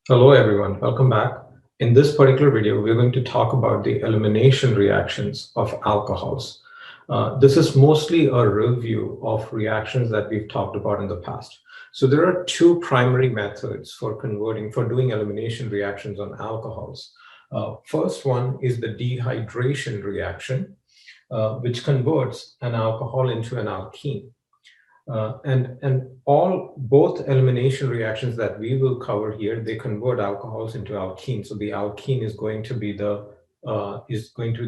Hello everyone, welcome back. In this particular video, we're going to talk about the elimination reactions of alcohols. This is mostly a review of reactions that we've talked about in the past. So there are two primary methods for doing elimination reactions on alcohols. First one is the dehydration reaction, which converts an alcohol into an alkene. Both elimination reactions that we will cover here, they convert alcohols into alkenes. So the alkene is going to be the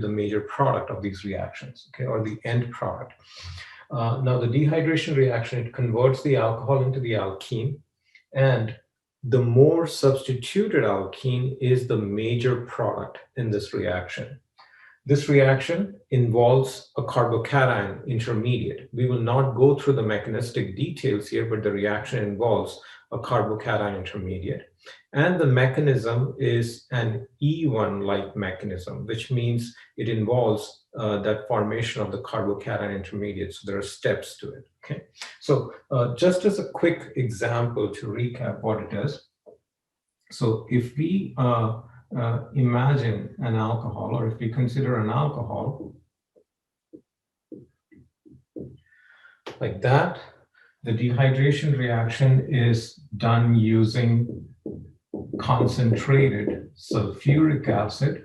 major product of these reactions, okay, or the end product. Now the dehydration reaction, it converts the alcohol into the alkene, and the more substituted alkene is the major product in this reaction. This reaction involves a carbocation intermediate. We will not go through the mechanistic details here, but the reaction involves a carbocation intermediate. And the mechanism is an E1-like mechanism, which means it involves that formation of the carbocation intermediate. So there are steps to it, okay? So just as a quick example to recap what it is. So if we imagine an alcohol, or if we consider an alcohol like that, the dehydration reaction is done using concentrated sulfuric acid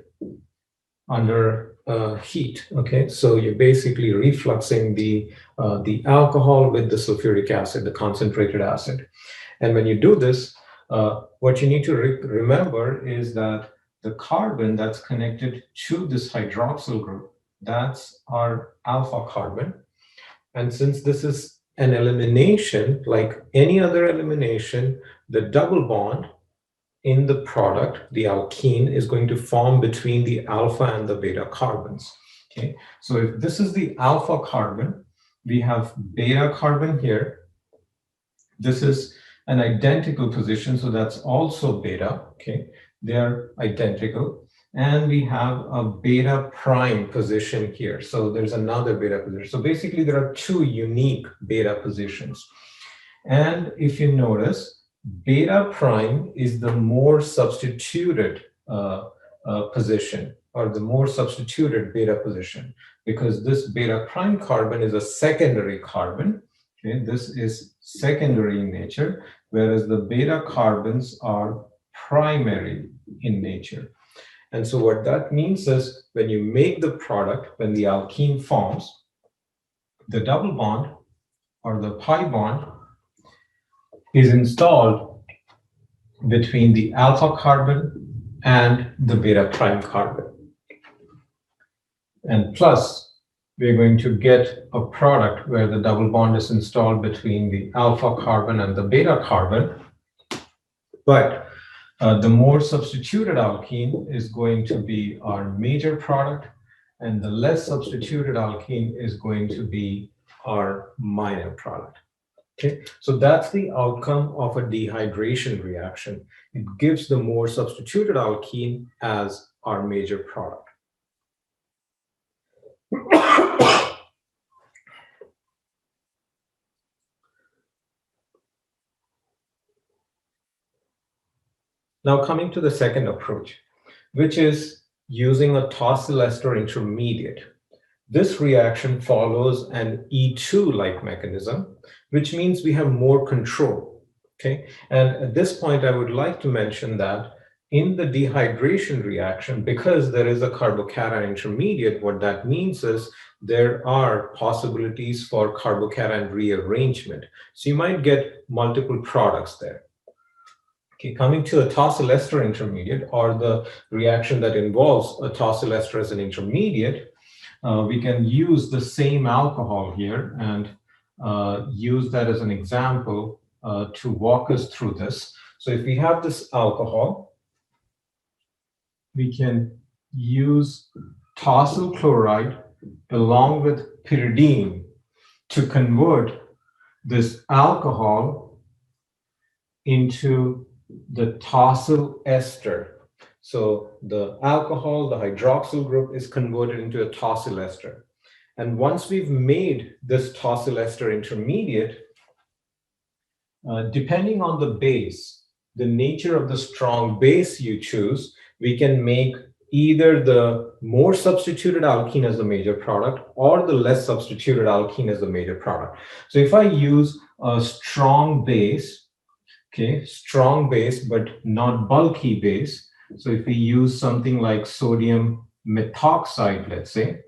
under heat. Okay, so you're basically refluxing the alcohol with the sulfuric acid, the concentrated acid. And when you do this, what you need to remember is that the carbon that's connected to this hydroxyl group, that's our alpha carbon. And since this is an elimination, like any other elimination, the double bond in the product, the alkene, is going to form between the alpha and the beta carbons. Okay, so if this is the alpha carbon, we have beta carbon here. This is an identical position, so that's also beta. Okay, they're identical. And we have a beta prime position here. So there's another beta position. So basically there are two unique beta positions. And if you notice, beta prime is the more substituted position, or the more substituted beta position, because this beta prime carbon is a secondary carbon. Okay, this is secondary in nature, whereas the beta carbons are primary in nature. And so what that means is when you make the product, when the alkene forms, the double bond or the pi bond is installed between the alpha carbon and the beta prime carbon. And plus, we're going to get a product where the double bond is installed between the alpha carbon and the beta carbon. But the more substituted alkene is going to be our major product, and the less substituted alkene is going to be our minor product. Okay, so that's the outcome of a dehydration reaction. It gives the more substituted alkene as our major product. Now coming to the second approach, which is using a tosyl ester intermediate. This reaction follows an E2-like mechanism, which means we have more control. Okay, and at this point, I would like to mention that in the dehydration reaction, because there is a carbocation intermediate, what that means is there are possibilities for carbocation rearrangement. So you might get multiple products there. Okay, coming to a tosyl ester intermediate, or the reaction that involves a tosyl ester as an intermediate, we can use the same alcohol here and use that as an example to walk us through this. So if we have this alcohol, we can use tosyl chloride along with pyridine to convert this alcohol into the tosyl ester. So the alcohol, the hydroxyl group, is converted into a tosyl ester. And once we've made this tosyl ester intermediate, depending on the base, the nature of the strong base you choose, we can make either the more substituted alkene as the major product or the less substituted alkene as the major product. So if I use a strong base, okay, strong base, but not bulky base. So if we use something like sodium methoxide, let's say,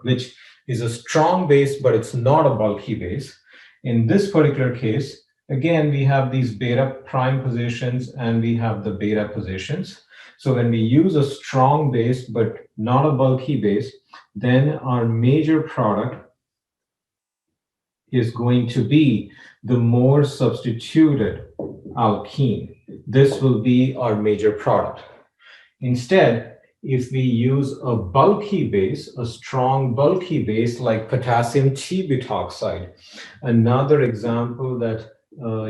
which is a strong base, but it's not a bulky base. In this particular case, again, we have these beta prime positions and we have the beta positions. So when we use a strong base, but not a bulky base, then our major product is going to be the more substituted alkene. This will be our major product. Instead, if we use a bulky base, a strong bulky base like potassium T-butoxide, another example that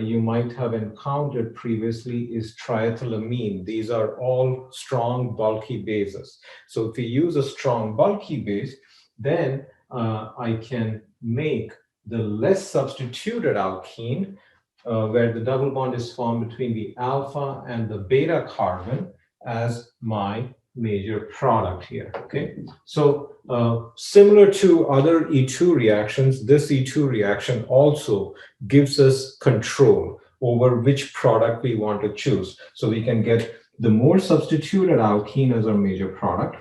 you might have encountered previously is triethylamine. These are all strong bulky bases. So if we use a strong bulky base, then I can make the less substituted alkene, where the double bond is formed between the alpha and the beta carbon, as my major product here, okay? So similar to other E2 reactions, this E2 reaction also gives us control over which product we want to choose. So we can get the more substituted alkene as our major product,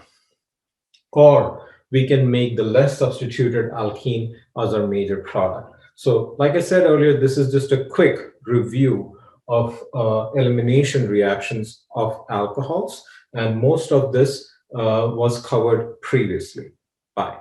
or we can make the less substituted alkene as our major product. So like I said earlier, this is just a quick review of elimination reactions of alcohols, and most of this was covered previously. Bye.